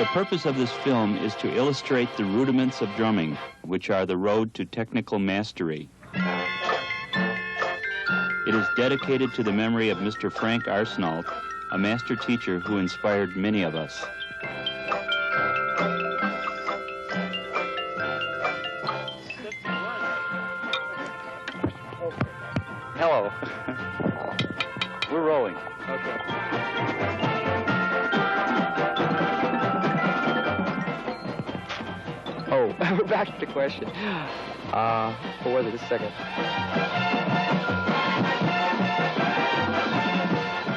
The purpose of this film is to illustrate the rudiments of drumming, which are the road to technical mastery. It is dedicated to the memory of Mr. Frank Arsenault, a master teacher who inspired many of us. Hello. We're rolling. Okay. Oh, we're back to the question. What was it? A second.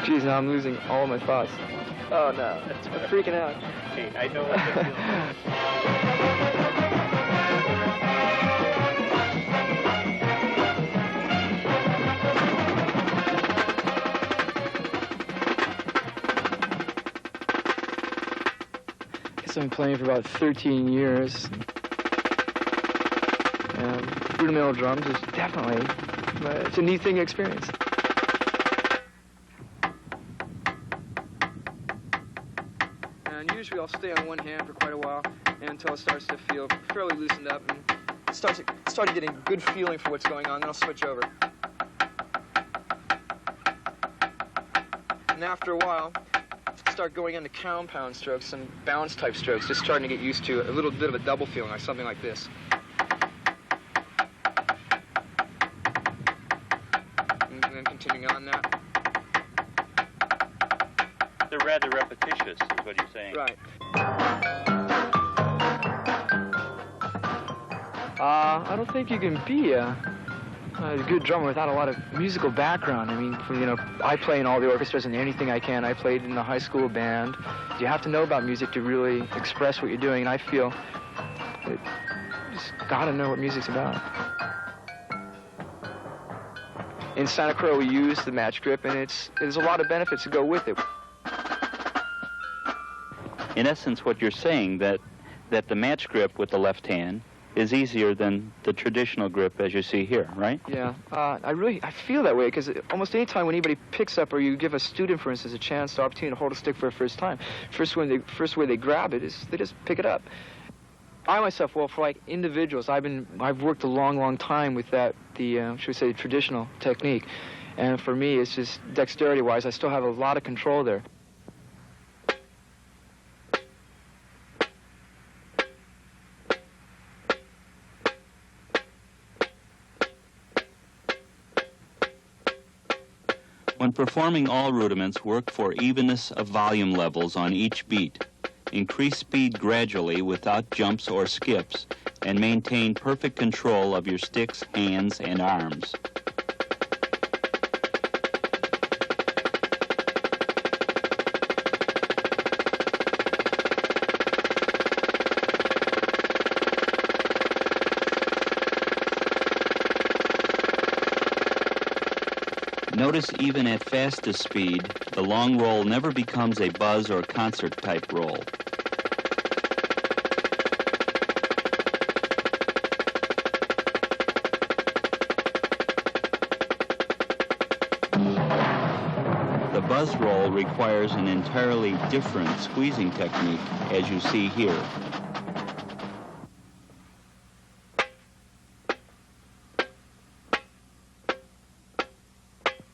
Geez, now I'm losing all my thoughts. Oh, no. I'm freaking out. Hey, I know what you're feeling. I've been playing for about 13 years. And rudimental drums is definitely, it's a neat thing to experience. And usually I'll stay on one hand for quite a while until it starts to feel fairly loosened up and start getting good feeling for what's going on, then I'll switch over. And after a while, start going into compound strokes and bounce type strokes, just starting to get used to a little bit of a double feeling, like something like this. And then continuing on that. They're rather repetitious, is what you're saying. Right. I don't think you can be a good drummer without a lot of musical background. I mean, I play in all the orchestras and anything I can. I played in the high school band. You have to know about music to really express what you're doing, and I feel that you just gotta know what music's about. In Santa Cruz, we use the match grip, and there's a lot of benefits to go with it. In essence, what you're saying, that the match grip with the left hand is easier than the traditional grip as you see here, right? Yeah, I feel that way because almost any time when anybody picks up, or you give a student, for instance, a chance, the opportunity to hold a stick for the first time, first way they grab it is they just pick it up. I myself, well, for like individuals, I've worked a long time with should we say, traditional technique, and for me, it's just dexterity-wise, I still have a lot of control there. When performing, all rudiments work for evenness of volume levels on each beat. Increase speed gradually without jumps or skips, and maintain perfect control of your sticks, hands, and arms. Notice even at fastest speed, the long roll never becomes a buzz or concert type roll. The buzz roll requires an entirely different squeezing technique, as you see here.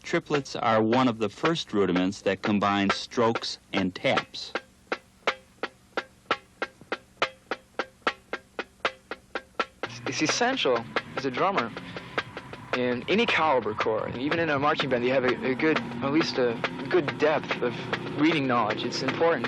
Triplets are one of the first rudiments that combine strokes and taps. It's essential as a drummer in any caliber corps, and even in a marching band, you have at least a good depth of reading knowledge. It's important.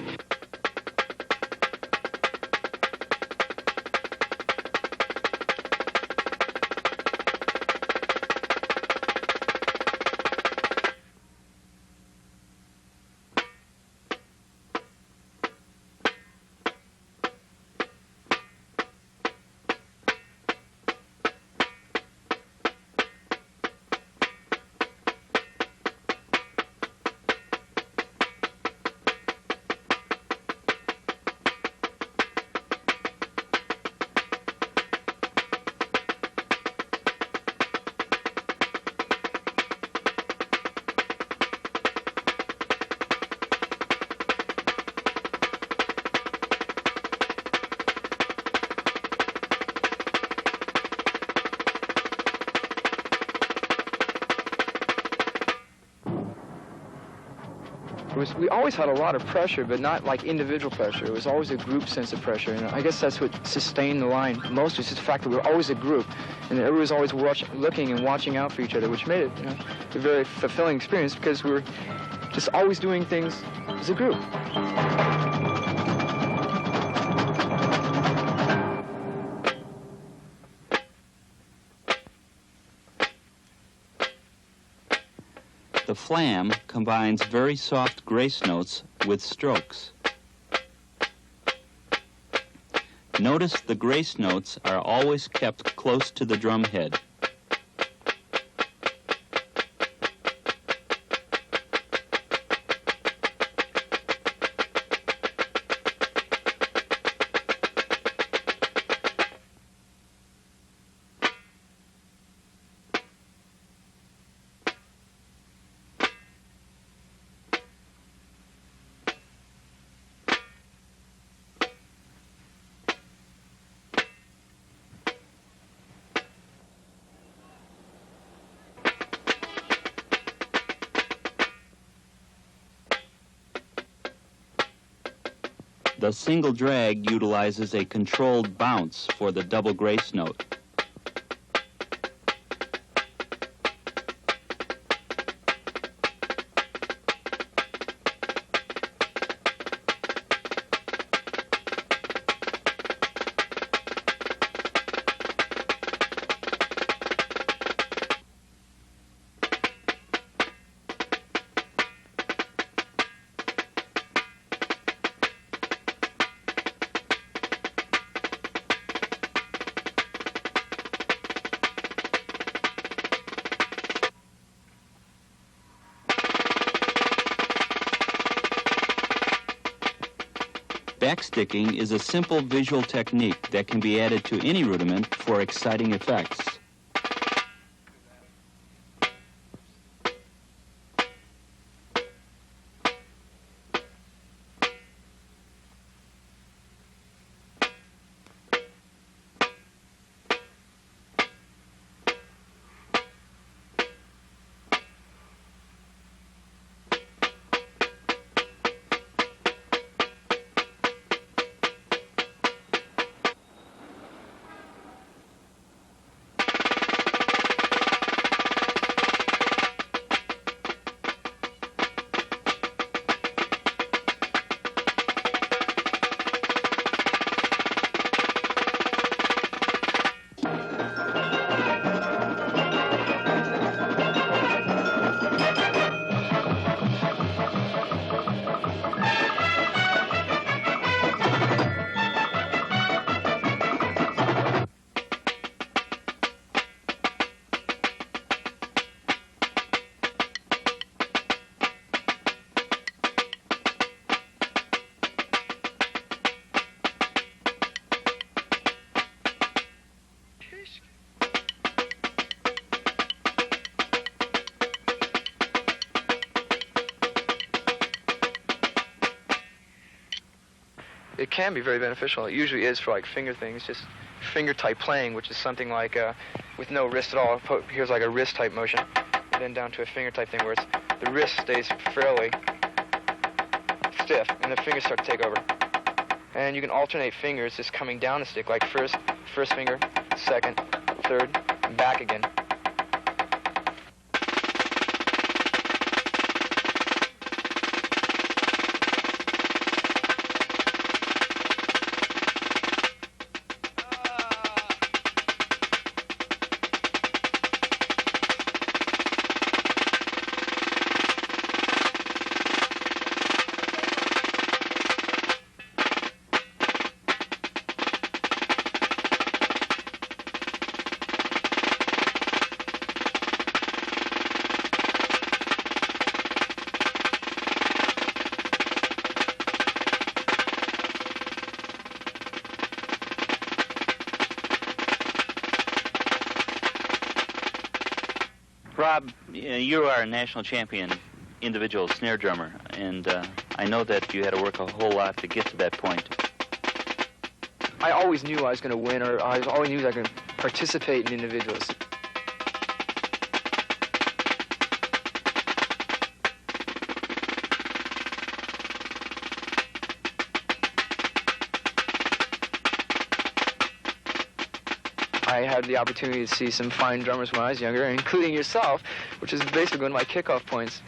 we always had a lot of pressure, but not like individual pressure. It was always a group sense of pressure, and I guess that's what sustained the line most, was just the fact that we were always a group, and everyone was always looking and watching out for each other, which made it, a very fulfilling experience, because we were just always doing things as a group. The flam combines very soft grace notes with strokes. Notice the grace notes are always kept close to the drum head. The single drag utilizes a controlled bounce for the double grace note. Backsticking is a simple visual technique that can be added to any rudiment for exciting effects. It can be very beneficial. It usually is for like finger things, just finger type playing, which is something like with no wrist at all. Here's like a wrist type motion, and then down to a finger type thing where the wrist stays fairly stiff and the fingers start to take over. And you can alternate fingers just coming down the stick, like first finger, second, third, and back again. Rob, you are a national champion individual snare drummer, and I know that you had to work a whole lot to get to that point. I always knew I was going to win, or I always knew I was going to participate in individuals. I had the opportunity to see some fine drummers when I was younger, including yourself, which is basically one of my kickoff points.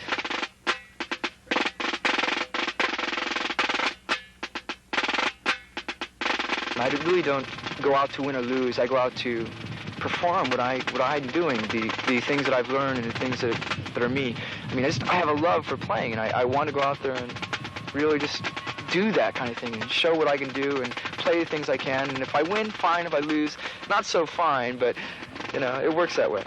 I really don't go out to win or lose. I go out to perform what I'm doing, the things that I've learned and the things that are me. I mean, I have a love for playing, and I want to go out there and really just do that kind of thing and show what I can do and play the things I can. And if I win, fine. If I lose, not so fine, but, you know, it works that way.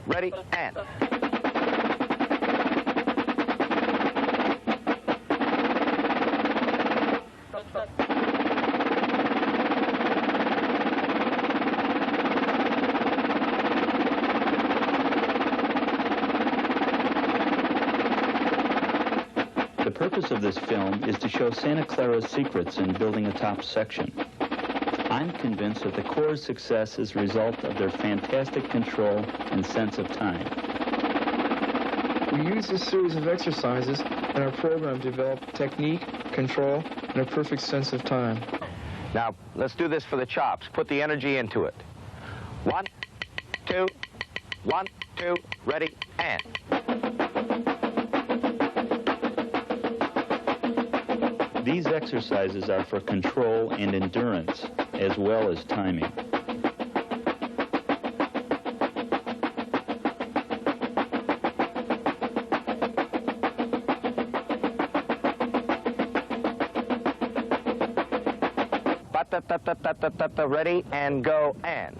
Ready, and. The purpose of this film is to show Santa Clara's secrets in building a top section. I'm convinced that the Corps' success is a result of their fantastic control and sense of time. We use this series of exercises in our program to develop technique, control, and a perfect sense of time. Now, let's do this for the chops. Put the energy into it. 1, 2, 1, 2, ready, and. These exercises are for control and endurance, as well as timing. Ready, and go, and.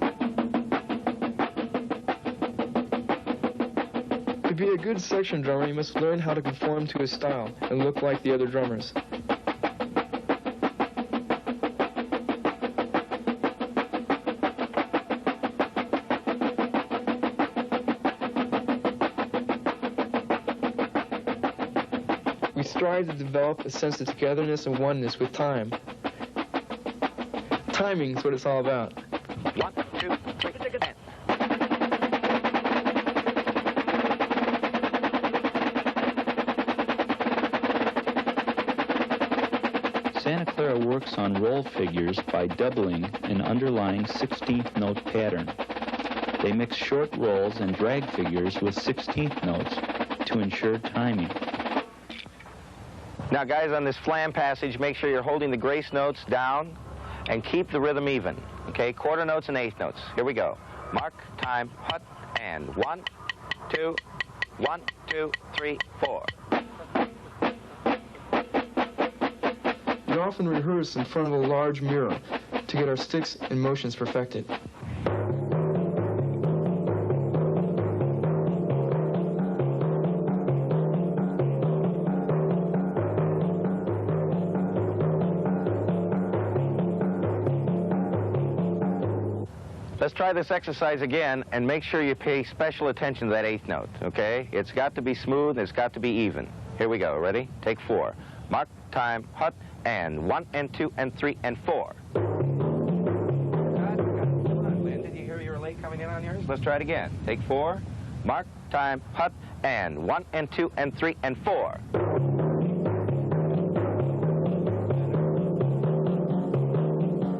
To be a good section drummer, you must learn how to conform to his style and look like the other drummers. We strive to develop a sense of togetherness and oneness with time. Timing is what it's all about. 1, 2, 3, and. Santa Clara works on roll figures by doubling an underlying 16th note pattern. They mix short rolls and drag figures with 16th notes to ensure timing. Now, guys, on this flam passage, make sure you're holding the grace notes down and keep the rhythm even, okay? Quarter notes and eighth notes. Here we go. Mark, time, hut, and 1, 2, 1, 2, 3, 4. We often rehearse in front of a large mirror to get our sticks and motions perfected. Let's try this exercise again, and make sure you pay special attention to that eighth note, okay? It's got to be smooth, and it's got to be even. Here we go. Ready? Take 4. Mark, time, hut, and 1, and 2, and 3, and 4. Lynn, did you hear you were late coming in on yours? Let's try it again. Take 4. Mark, time, hut, and 1 and 2 and 3 and 4.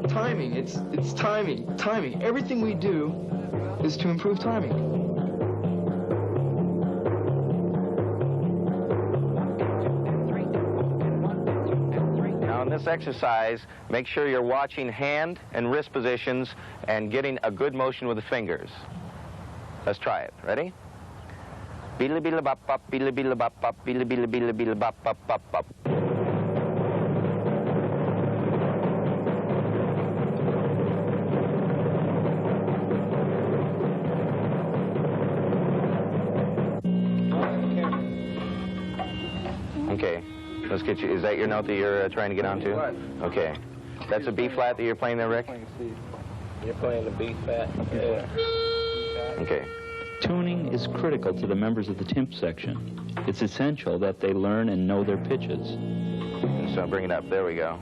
Timing, it's timing. Everything we do is to improve timing. Now in this exercise, make sure you're watching hand and wrist positions and getting a good motion with the fingers. Let's try it. Ready? Beela beela bop bop, beela beela bop bop, beela beela beela beela bop bop bop bop. Okay, let's get you. Is that your note that you're trying to get onto? What? Okay. That's a B flat that you're playing there, Rick? You're playing the B flat. Yeah. Okay. Tuning is critical to the members of the timp section. It's essential that they learn and know their pitches. So bring it up. There we go.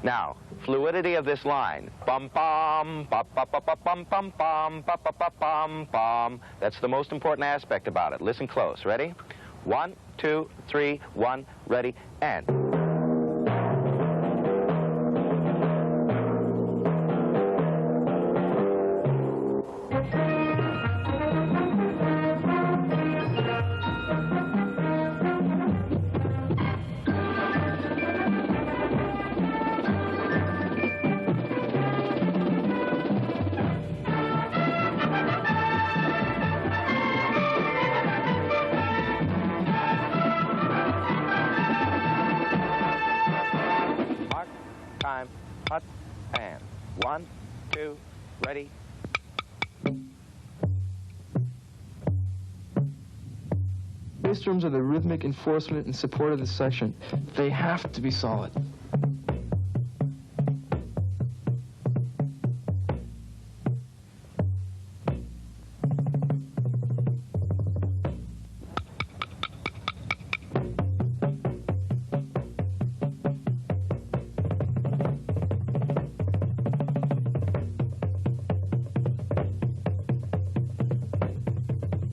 Now, fluidity of this line. Bum bum, bum bum bum bum bum bum bum bum bum bum. That's the most important aspect about it. Listen close. Ready? 1, 2, 3, 1, ready, and. Time, hut, and 1, 2, ready. Bass drums are the rhythmic enforcement and support of the section. They have to be solid.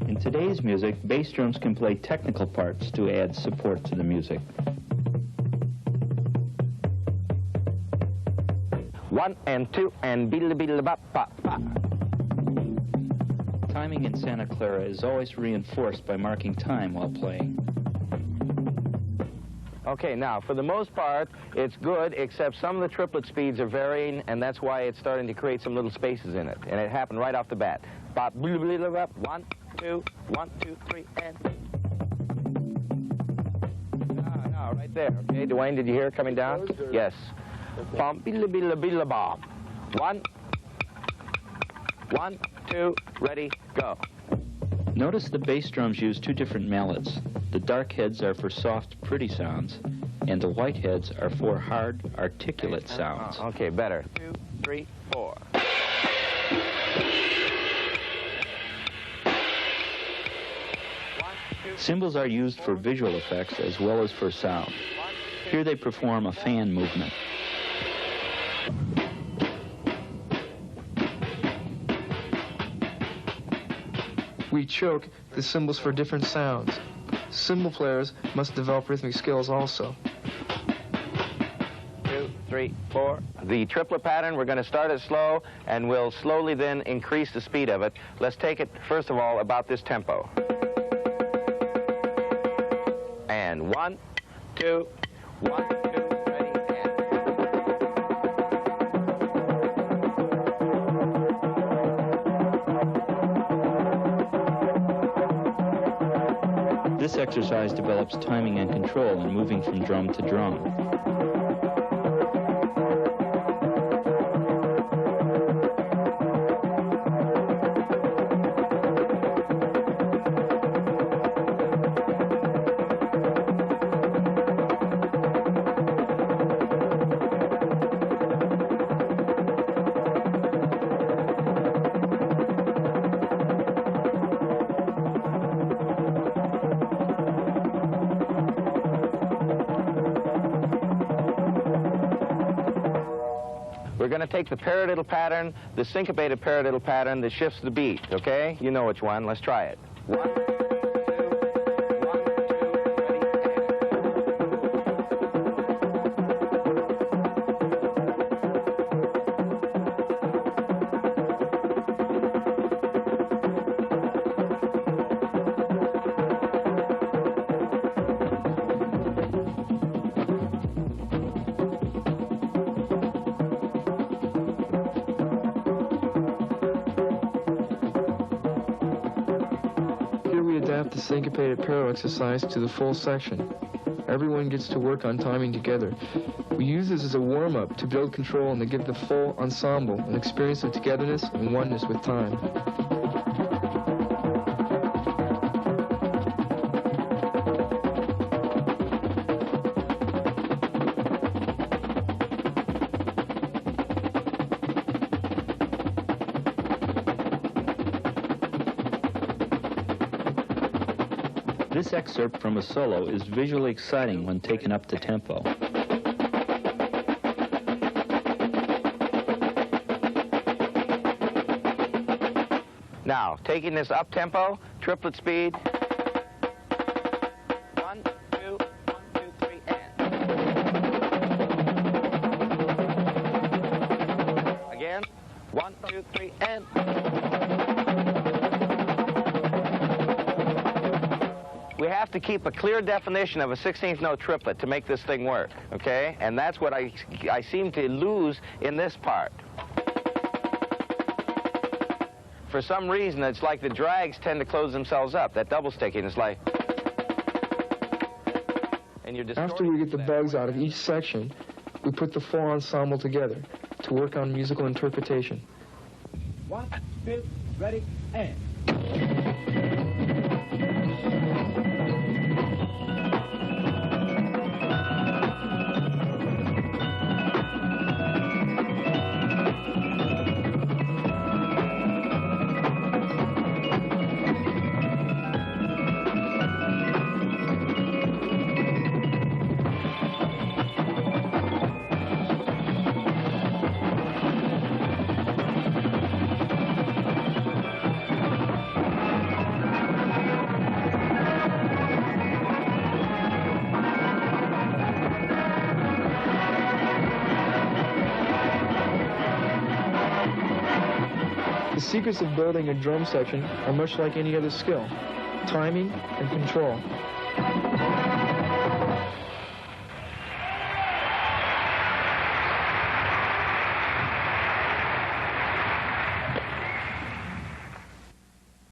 In today's music, bass drums can play technical parts to add support to the music. 1 and 2 and beela beela bop bop bop. Timing in Santa Clara is always reinforced by marking time while playing. Okay, now, for the most part, it's good, except some of the triplet speeds are varying, and that's why it's starting to create some little spaces in it. And it happened right off the bat. Bop, beela beela bop, 1, 2, 1, 2, 3, and. No, right there. Okay, Dwayne, did you hear it coming down? Yes. Bum, beela beela beela bop. 1, 1, 2, ready, go. Notice the bass drums use two different mallets. The dark heads are for soft, pretty sounds, and the white heads are for hard, articulate sounds. Okay, better. 2, 3, 4. Cymbals are used for visual effects as well as for sound. Here they perform a fan movement. We choke the cymbals for different sounds. Cymbal players must develop rhythmic skills also. 2, 3, 4. The triplet pattern, we're going to start it slow, and we'll slowly then increase the speed of it. Let's take it, first of all, about this tempo. And 1, 2, 1, 2, ready, and. This exercise develops timing and control in moving from drum to drum. We're going to take the paradiddle pattern, the syncopated paradiddle pattern that shifts the beat, okay? You know which one. Let's try it. 1. the syncopated parallel exercise to the full section. Everyone gets to work on timing together. We use this as a warm-up to build control and to give the full ensemble an experience of togetherness and oneness with time. This excerpt from a solo is visually exciting when taken up to tempo. Now, taking this up tempo, triplet speed. 1, 2, 1, 2, 3, and. Again. 1, 2, 3, and. We have to keep a clear definition of a 16th note triplet to make this thing work, okay? And that's what I seem to lose in this part. For some reason, it's like the drags tend to close themselves up. That double sticking is like... And you're After we get the bugs out of each section, we put the full ensemble together to work on musical interpretation. 1, 2, ready, and. The secrets of building a drum section are much like any other skill: timing and control.